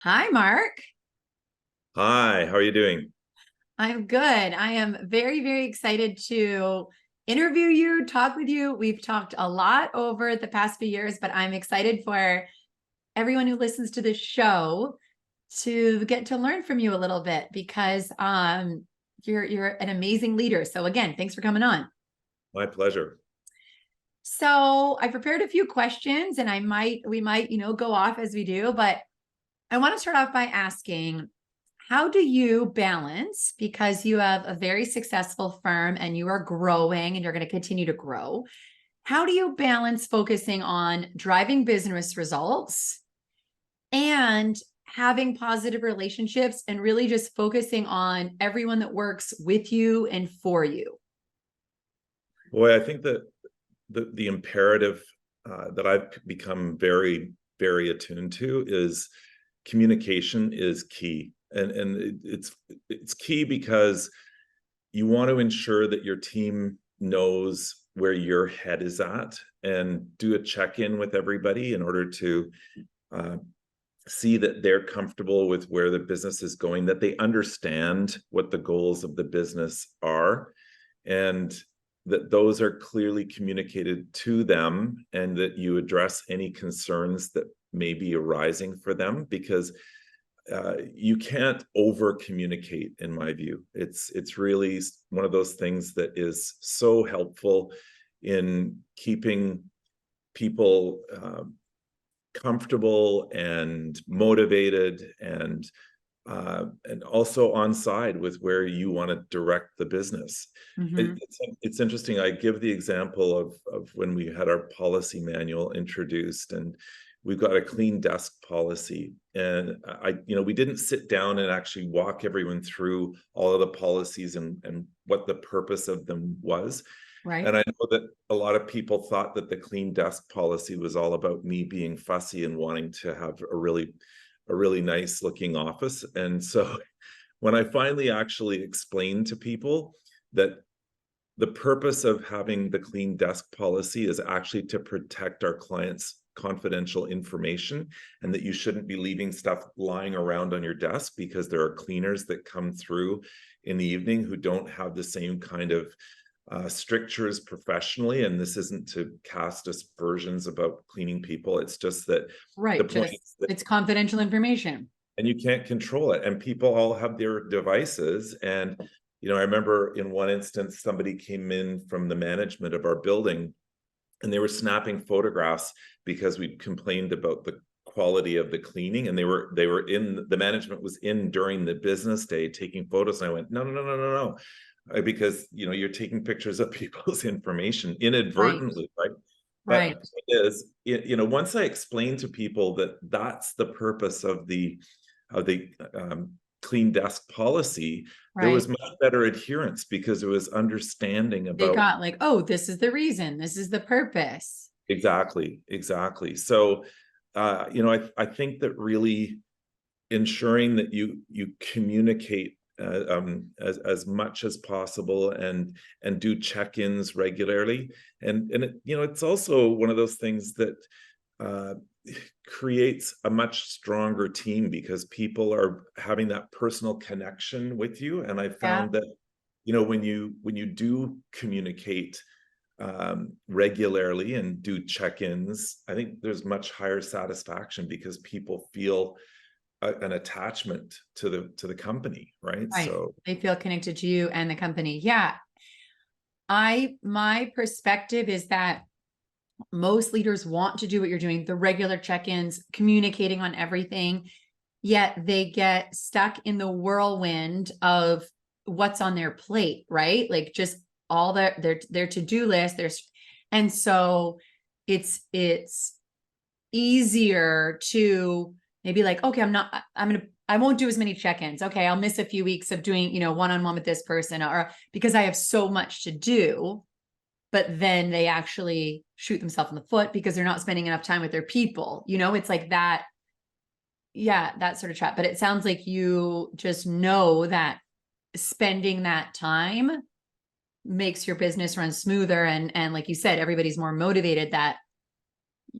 Hi, Mark. Hi, how are you doing? I'm good. I am very, very excited to interview you, talk with you. We've talked a lot over the past few years, but I'm excited for everyone who listens to this show to get to learn from you a little bit because you're an amazing leader. So again, thanks for coming on. My pleasure. So I prepared a few questions and we might, go off as we do, but I want to start off by asking, how do you balance, because you have a very successful firm and you are growing and you're going to continue to grow? How do you balance focusing on driving business results and having positive relationships and really just focusing on everyone that works with you and for you? Boy, I think that the imperative that I've become very, very attuned to is communication is key. And it's key because you want to ensure that your team knows where your head is at and do a check-in with everybody in order to uh, see that they're comfortable with where the business is going, that they understand what the goals of the business are, and that those are clearly communicated to them, and that you address any concerns that may be arising for them, because you can't over communicate. In my view, it's really one of those things that is so helpful in keeping people comfortable and motivated, and also on side with where you want to direct the business. Mm-hmm. It's interesting. I give the example of when we had our policy manual introduced, and we've got a clean desk policy. And we didn't sit down and actually walk everyone through all of the policies and what the purpose of them was. Right. And I know that a lot of people thought that the clean desk policy was all about me being fussy and wanting to have a really nice looking office. And so when I finally actually explained to people that the purpose of having the clean desk policy is actually to protect our clients' confidential information, and that you shouldn't be leaving stuff lying around on your desk because there are cleaners that come through in the evening who don't have the same kind of strictures professionally. And this isn't to cast aspersions about cleaning people. It's just that the Right. point Just is that, it's confidential information. and you can't control it. And people all have their devices. And, I remember in one instance, somebody came in from the management of our building, and they were snapping photographs because we complained about the quality of the cleaning. And they were in, the management was in during the business day taking photos. And I went, no, no, no, no, no, no. Because you're taking pictures of people's information Right. inadvertently, right? But Right. it is, once I explained to people that that's the purpose of the clean desk policy, there Right. was much better adherence, because it was understanding They about. got like, oh, this is the reason, this is the purpose. Exactly, exactly. So I think that really ensuring that you communicate as much as possible, and do check-ins regularly. And it's also one of those things that uh, creates a much stronger team, because people are having that personal connection with you. And I Yeah. found that when you do communicate regularly and do check-ins, I think there's much higher satisfaction, because people feel an attachment to the company, right? Right. So They feel connected to you and the company. Yeah. My perspective is that most leaders want to do what you're doing, the regular check-ins, communicating on everything, yet they get stuck in the whirlwind of what's on their plate, right? Like just all their to-do list. And so it's easier to maybe like, okay, I won't do as many check-ins. Okay, I'll miss a few weeks of doing, one-on-one with this person, or because I have so much to do. But then they actually shoot themselves in the foot because they're not spending enough time with their people. It's like that. Yeah, that sort of trap. But it sounds like you just know that spending that time makes your business run smoother. And like you said, everybody's more motivated, that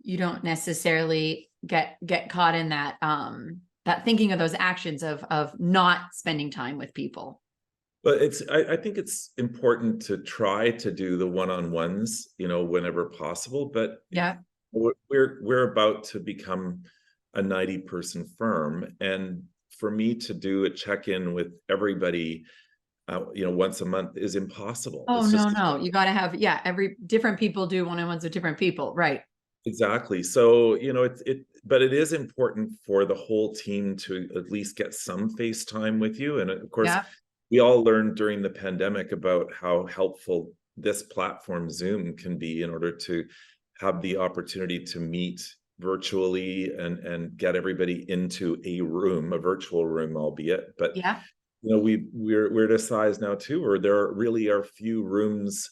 you don't necessarily get caught in that that thinking of those actions of not spending time with people. But I think it's important to try to do the one-on-ones, whenever possible. But Yeah. we're about to become a 90-person firm, and for me to do a check-in with everybody, once a month is impossible. Oh, It's just no. You got to have, yeah, every different people do one-on-ones with different people. Right. exactly. So, but it is important for the whole team to at least get some face time with you. And of course, Yeah. we all learned during the pandemic about how helpful this platform Zoom can be in order to have the opportunity to meet virtually and get everybody into a room, a virtual room, albeit. But Yeah. we're at a size now too where there really are few rooms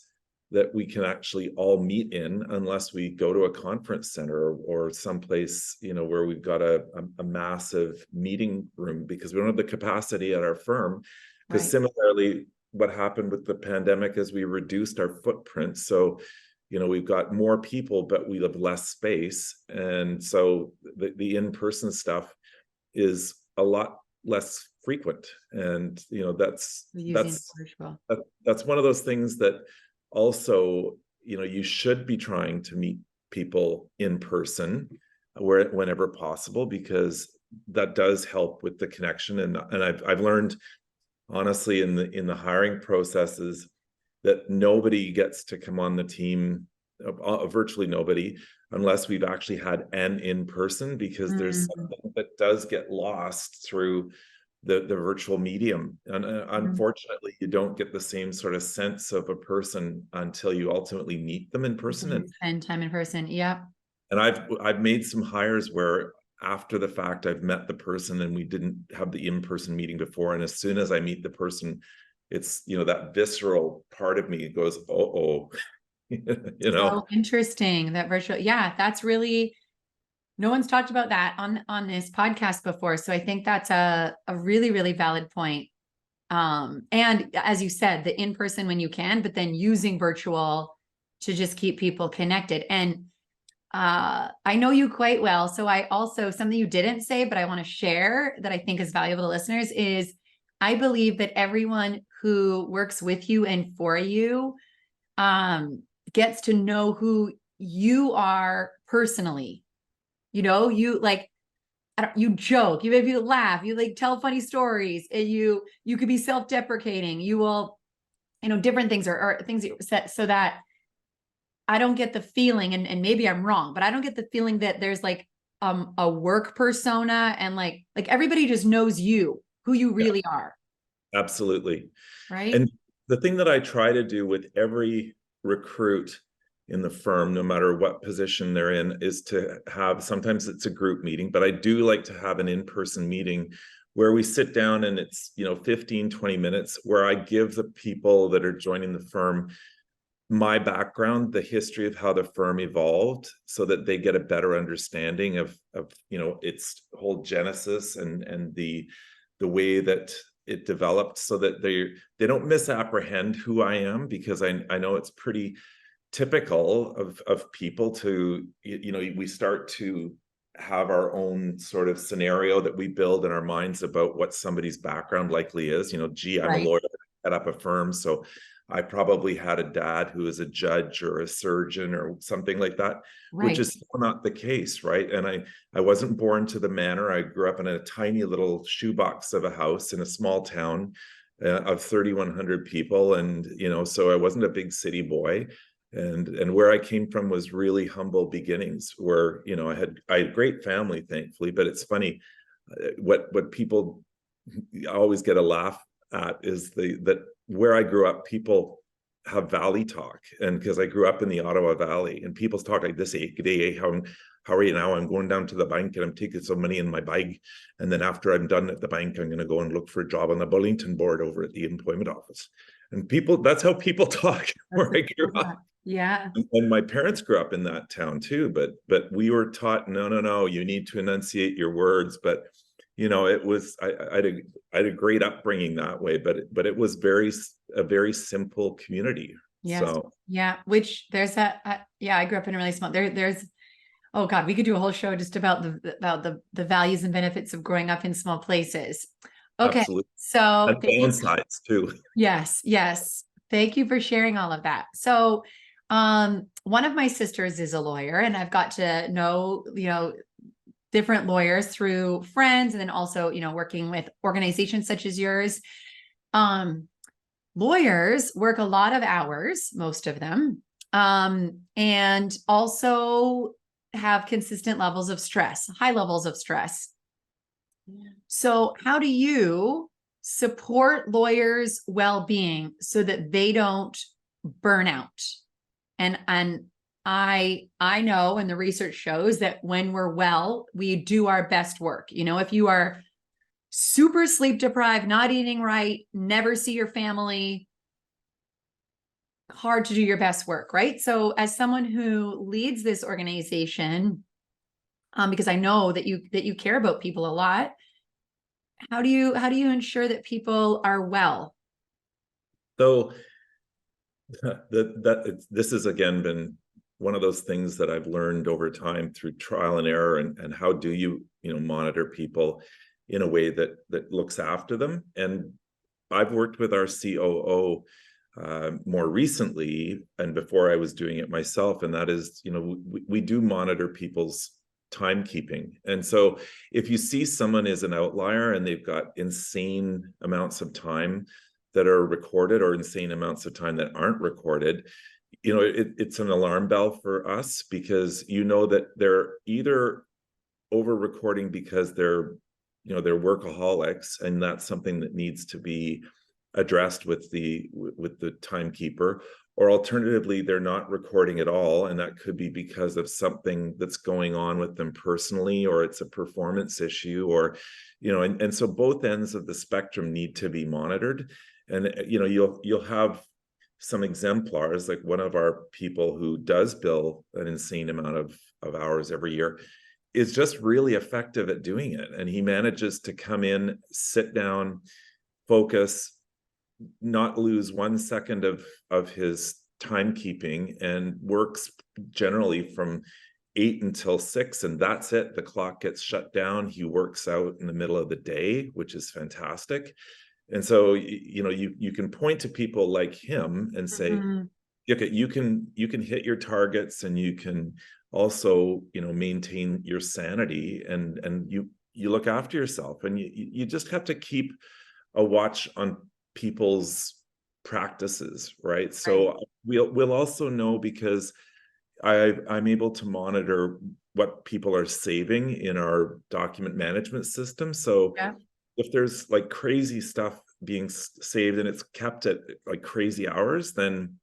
that we can actually all meet in, unless we go to a conference center or someplace, where we've got a massive meeting room, because we don't have the capacity at our firm. Because Right. similarly, what happened with the pandemic is we reduced our footprint. So, we've got more people, but we have less space. And so the in-person stuff is a lot less frequent. And, Using virtual. that's one of those things that also, you should be trying to meet people in person whenever possible, because that does help with the connection. And I've learned, honestly, in the hiring processes, that nobody gets to come on the team, virtually nobody, unless we've actually had an in-person, because there's Mm-hmm. something that does get lost through the virtual medium. And unfortunately, you don't get the same sort of sense of a person until you ultimately meet them in person. And Spend time in person. Yeah. I've made some hires where after the fact I've met the person and we didn't have the in-person meeting before, and as soon as I meet the person, it's that visceral part of me goes, oh. So interesting that virtual. Yeah, that's really, no one's talked about that on this podcast before. So I think that's a really, really valid point. And as you said, the in-person when you can, but then using virtual to just keep people connected. And I know you quite well. So I also, something you didn't say, but I want to share that I think is valuable to listeners is I believe that everyone who works with you and for you gets to know who you are personally. You like, you joke, you laugh, you like tell funny stories, and you could be self-deprecating. You will, different things or things that you set, so that I don't get the feeling, and maybe I'm wrong, but I don't get the feeling that there's like a work persona, and like everybody just knows you, who you Yeah, really are. absolutely. Right. And the thing that I try to do with every recruit in the firm, no matter what position they're in, is to have, sometimes it's a group meeting, but I do like to have an in-person meeting where we sit down and it's 15, 20 minutes, where I give the people that are joining the firm my background, the history of how the firm evolved, so that they get a better understanding of its whole genesis and the way that it developed, so that they don't misapprehend who I am, because I know it's pretty typical of people to, we start to have our own sort of scenario that we build in our minds about what somebody's background likely is. Gee, I'm a Right. lawyer, head up a firm, so I probably had a dad who is a judge or a surgeon or something like that, which Right. is not the case, right? And I wasn't born to the manor. I grew up in a tiny little shoebox of a house in a small town of 3,100 people, and so I wasn't a big city boy. And where I came from was really humble beginnings, where I had a great family, thankfully. But it's funny, what people always get a laugh at is that where I grew up, people have valley talk, and because I grew up in the Ottawa Valley, and people talk like this: "Hey, good day, how are you now? I'm going down to the bank and I'm taking some money in my bag, and then after I'm done at the bank, I'm going to go and look for a job on the bulletin board over at the employment office." And that's how people talk That's where what I grew people up. thought. Yeah. And my parents grew up in that town too, but we were taught, no, you need to enunciate your words. But it was, I had a great upbringing that way, but it was a very simple community. Yes. So Yeah. Which there's yeah, I grew up in a really small, there's Oh God, we could do a whole show just about the values and benefits of growing up in small places. Okay, Absolutely. so And thank you. downsides too. Yes, yes. Thank you for sharing all of that. So, one of my sisters is a lawyer, and I've got to know, different lawyers through friends, and then also, working with organizations such as yours. Um, Lawyers work a lot of hours, most of them, and also have consistent levels of stress, high levels of stress. So, how do you support lawyers' well-being so that they don't burn out? And I know, and the research shows that when we're well, we do our best work. If you are super sleep deprived, not eating right, never see your family, hard to do your best work, right? So, as someone who leads this organization, because I know that you care about people a lot, how do you ensure that people are well? So this has again been one of those things that I've learned over time through trial and error, and how do you monitor people in a way that looks after them. And I've worked with our COO more recently, and before I was doing it myself, and that is, we do monitor people's timekeeping. And so if you see someone is an outlier and they've got insane amounts of time that are recorded or insane amounts of time that aren't recorded, it's an alarm bell for us, because that they're either over recording because they're workaholics, and that's something that needs to be addressed with the timekeeper, or alternatively they're not recording at all, and that could be because of something that's going on with them personally, or it's a performance issue, or and so both ends of the spectrum need to be monitored. And you'll have some exemplars, like one of our people who does bill an insane amount of hours every year is just really effective at doing it, and he manages to come in, sit down, focus, not lose 1 second of his timekeeping, and works generally from 8 until 6, and that's it. The clock gets shut down. He works out in the middle of the day, which is fantastic. And so you can point to people like him and say, Mhm. okay, you can hit your targets, and you can also maintain your sanity, and you look after yourself, and you just have to keep a watch on people's practices, right? Right. So we'll also know, because I'm able to monitor what people are saving in our document management system. So Yeah. if there's like crazy stuff being saved and it's kept at like crazy hours, then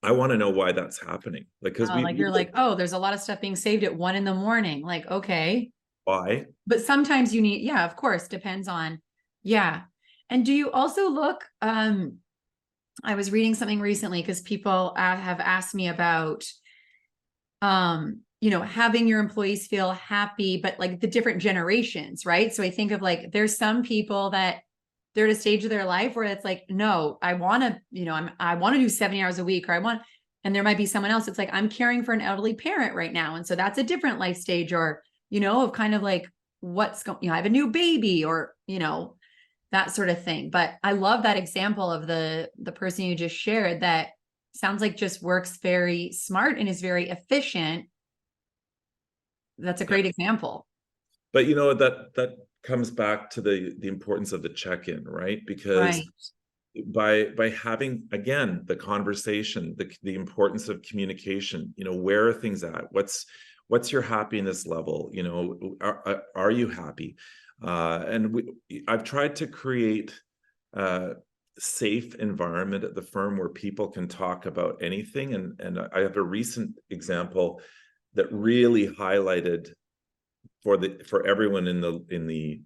I want to know why that's happening. Like, because Like you're like, oh, there's a lot of stuff being saved at 1 a.m. Like, okay. why? But sometimes you need, yeah, of course, depends on, yeah. And do you also look, I was reading something recently because people have asked me about, having your employees feel happy, but like the different generations, right? So I think of like, there's some people that they're at a stage of their life where it's like, no, I want to, I want to do 70 hours a week, and there might be someone else. It's like, I'm caring for an elderly parent right now. And so that's a different life stage, or, of kind of like what's going, I have a new baby, or, that sort of thing. But I love that example of the person you just shared that sounds like just works very smart and is very efficient. That's a Yeah. great example. But that comes back to the importance of the check-in, right? Because Right. by having, again, the conversation, the importance of communication, where are things at? What's your happiness level? Are you happy? And I've tried to create a safe environment at the firm where people can talk about anything. And I have a recent example that really highlighted for everyone in the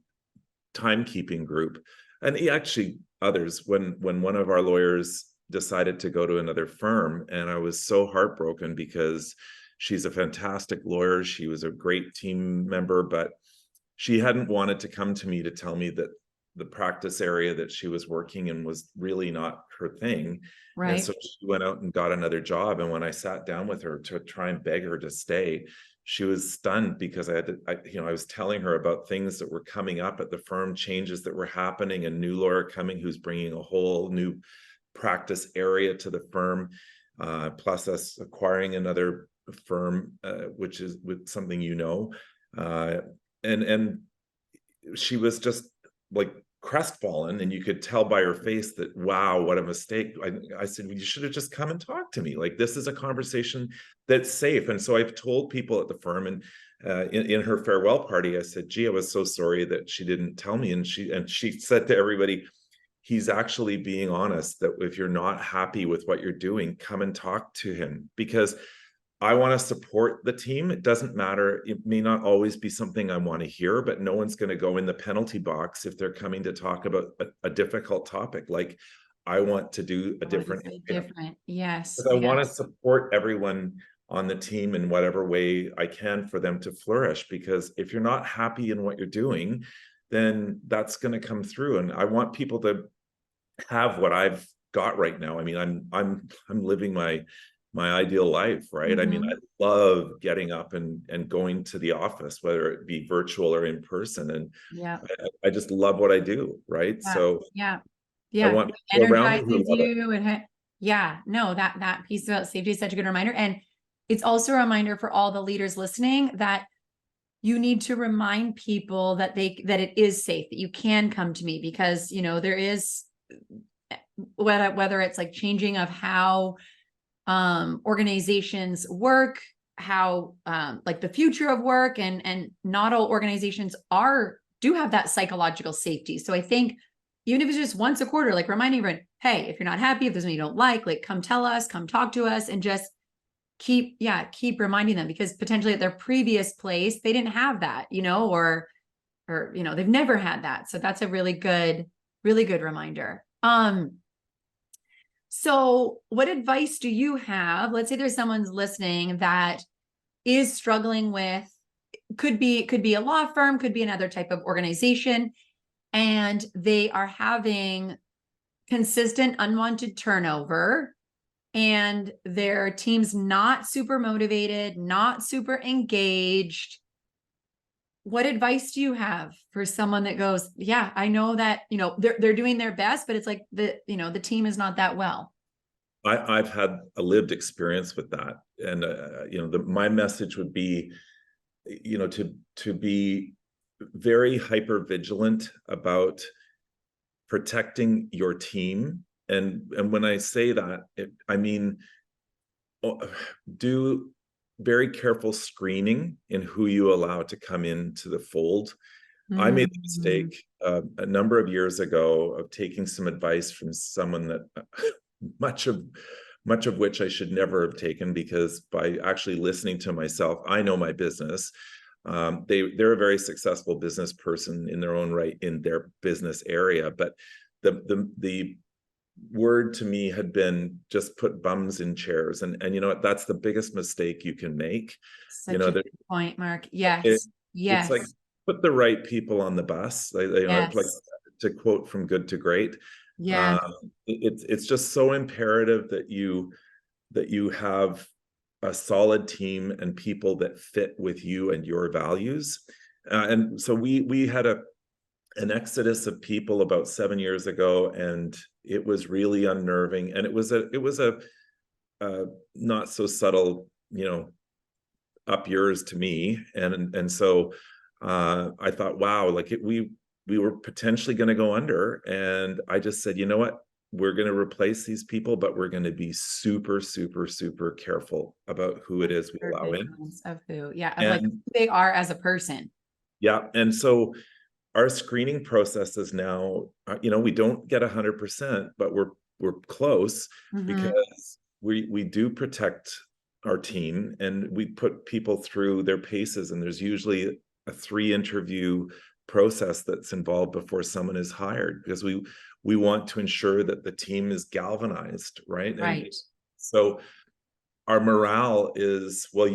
timekeeping group, and actually others, when one of our lawyers decided to go to another firm, and I was so heartbroken, because she's a fantastic lawyer, she was a great team member, but she hadn't wanted to come to me to tell me that the practice area that she was working in was really not her thing. And Right. so she went out and got another job, and when I sat down with her to try and beg her to stay, she was stunned because I was telling her about things that were coming up at the firm, changes that were happening, a new lawyer coming who's bringing a whole new practice area to the firm, plus us acquiring another firm, which is with something, and she was just like crestfallen, and you could tell by her face that, wow, what a mistake. I said, well, you should have just come and talked to me. Like, this is a conversation that's safe. And so I've told people at the firm, and in her farewell party, I said, gee, I was so sorry that she didn't tell me. And she said to everybody, he's actually being honest, that if you're not happy with what you're doing, come and talk to him, because I want to support the team. It doesn't matter. It may not always be something I want to hear, but no one's going to go in the penalty box if they're coming to talk about a difficult topic. Like, I want to do a different. Yes. Because I want to support everyone on the team in whatever way I can for them to flourish. Because if you're not happy in what you're doing, then that's going to come through. And I want people to have what I've got right now. I mean, I'm living my ideal life, right? I mean, I love getting up and going to the office, whether it be virtual or in person. And I just love what I do, right? So I want people around me who love it. No, that piece about safety is such a good reminder. And it's also a reminder for all the leaders listening that you need to remind people that it is safe, that you can come to me, because, there is, whether it's like changing of how organizations work, how like the future of work, and not all organizations do have that psychological safety. So I think even if it's just once a quarter, like reminding everyone, hey, if you're not happy, if there's something you don't like, come tell us, come talk to us, and just keep reminding them, because potentially at their previous place, they didn't have that, or they've never had that. So that's a really good reminder. So what advice do you have? Let's say there's someone's listening that is struggling with, could be a law firm, could be another type of organization, and they are having consistent unwanted turnover, and their team's not super motivated, not super engaged. What advice do you have for someone that goes, yeah, I know that, they're doing their best, but it's like the team is not that well? I've had a lived experience with that. And, my message would be, to be very hyper vigilant about protecting your team. And when I say that, I mean, do very careful screening in who you allow to come into the fold. I made the mistake a number of years ago of taking some advice from someone that much of which I should never have taken, because by actually listening to myself, I know my business. They're a very successful business person in their own right in their business area, but the word to me had been, just put bums in chairs, and what, that's the biggest mistake you can make. Such a good point, Mark. Yes. It's like, put the right people on the bus. Like, to quote From Good to Great. It's just so imperative that you have a solid team and people that fit with you and your values. And so we had an exodus of people about 7 years ago, and it was really unnerving. And it was a not so subtle, up yours to me. And so I thought, wow, like we were potentially going to go under. And I just said, you know what? We're going to replace these people, but we're going to be super, super, super careful about who it is we allow in. Of who, like who they are as a person. Yeah. And so our screening process is now, we don't get 100%, but we're close, because we do protect our team, and we put people through their paces. And there's usually a 3-interview process that's involved before someone is hired, because we want to ensure that the team is galvanized, right? And so our morale is, well,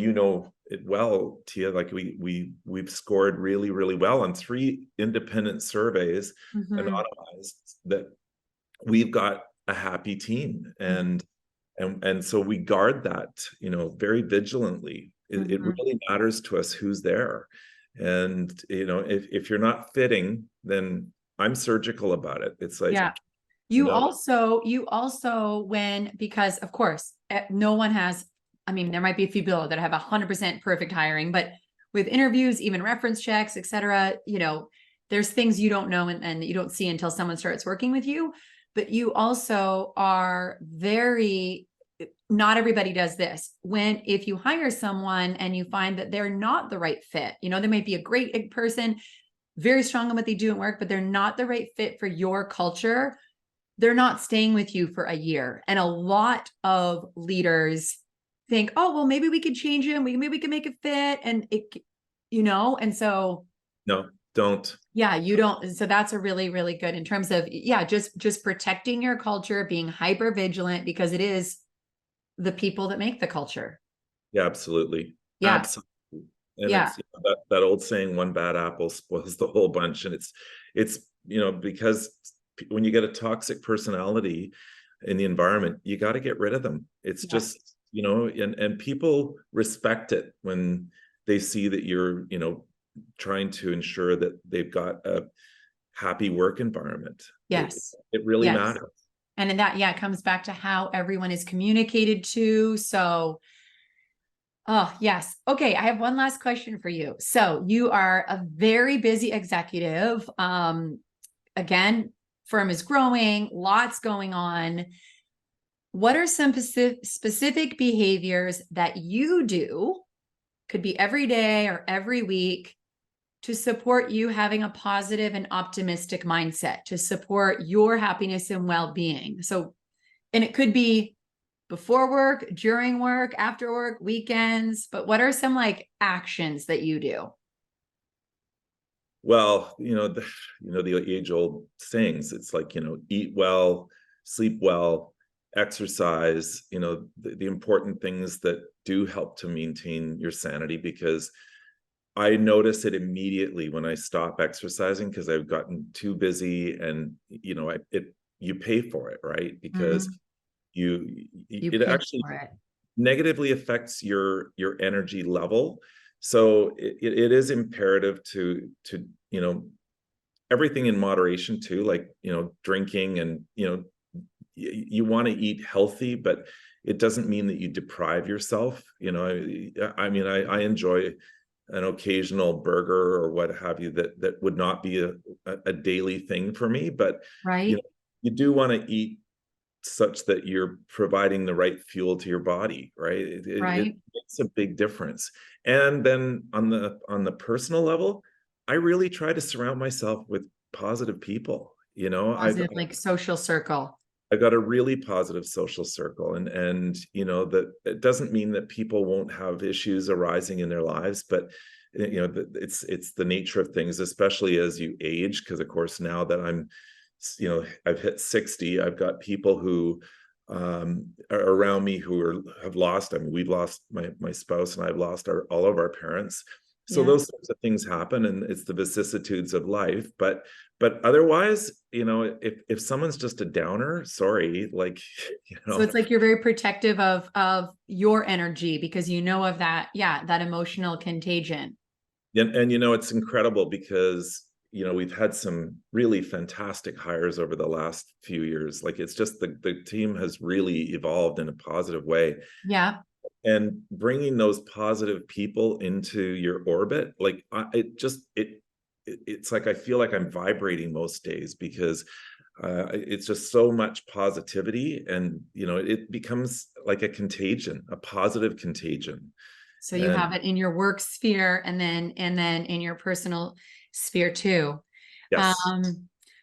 it well, Tia, like we've scored really, really well on 3 independent surveys, anonymized, that we've got a happy team. And so we guard that, very vigilantly. It really matters to us who's there. And, if you're not fitting, then I'm surgical about it. It's like, Yeah. You also, because of course, no one has, I mean, there might be a few people that have 100% perfect hiring, but with interviews, even reference checks, et cetera, there's things you don't know and you don't see until someone starts working with you. But you also are not everybody does this. If you hire someone and you find that they're not the right fit, they might be a great person, very strong in what they do at work, but they're not the right fit for your culture. They're not staying with you for a year. And a lot of leaders think, oh, well, maybe we could change him. Maybe we can make it fit. And and so. No, don't. Yeah, you don't. So that's a really, really good in terms of, just protecting your culture, being hyper vigilant, because it is the people that make the culture. Yeah, absolutely. Yeah. Absolutely. And Yeah. it's that old saying, one bad apple spoils the whole bunch. And it's because when you get a toxic personality in the environment, you got to get rid of them. It's just, and people respect it when they see that you're, trying to ensure that they've got a happy work environment. Yes. It really matters. And in that, it comes back to how everyone is communicated to. So, oh, yes. Okay. I have one last question for you. So you are a very busy executive. Again, firm is growing, lots going on. What are some specific behaviors that you do, could be every day or every week, to support you having a positive and optimistic mindset, to support your happiness and well-being? So, and it could be before work, during work, after work, weekends, but what are some actions that you do? Well, the age-old sayings. It's like, eat well, sleep well, exercise, the important things that do help to maintain your sanity, because I notice it immediately when I stop exercising, because I've gotten too busy, and you pay for it, right? Because it actually negatively affects your energy level. So it is imperative to everything in moderation too, like drinking, and you want to eat healthy, but it doesn't mean that you deprive yourself. I mean, I enjoy an occasional burger or what have you, that would not be a daily thing for me, but right, you do want to eat such that you're providing the right fuel to your body, right? It makes a big difference. And then on the personal level, I really try to surround myself with positive people. positive, social circle. I've got a really positive social circle, and that it doesn't mean that people won't have issues arising in their lives, but it's the nature of things, especially as you age. Because of course, now that I've hit 60, I've got people who are around me who have lost. I mean, we've lost my spouse, and I've lost all of our parents. So those sorts of things happen, and it's the vicissitudes of life. But otherwise, if someone's just a downer, sorry, So it's like you're very protective of your energy, because of that, that emotional contagion. And it's incredible, because we've had some really fantastic hires over the last few years. It's just the team has really evolved in a positive way. Yeah. And bringing those positive people into your orbit, it's like I feel like I'm vibrating most days, because it's just so much positivity, and it becomes like a contagion, a positive contagion. So you have it in your work sphere, and then in your personal sphere too. Yes.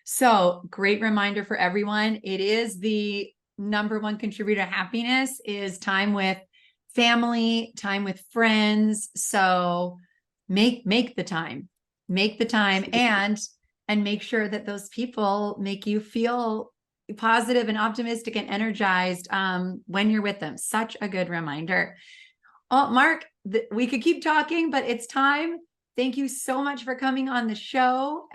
So great reminder for everyone. It is the number 1 contributor to happiness, is time with family, time with friends. So make the time, and make sure that those people make you feel positive and optimistic and energized when you're with them. Such a good reminder. Oh, Mark, we could keep talking, but it's time. Thank you so much for coming on the show.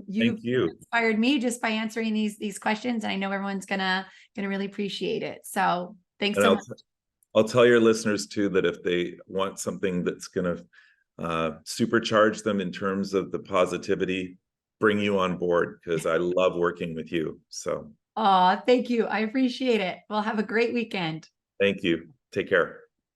You've inspired me just by answering these questions, and I know everyone's gonna really appreciate it. So thanks so much. I'll tell your listeners too that if they want something that's going to supercharge them in terms of the positivity, bring you on board, because I love working with you. So Oh, thank you. I appreciate it. Well, have a great weekend. thank you. Take care.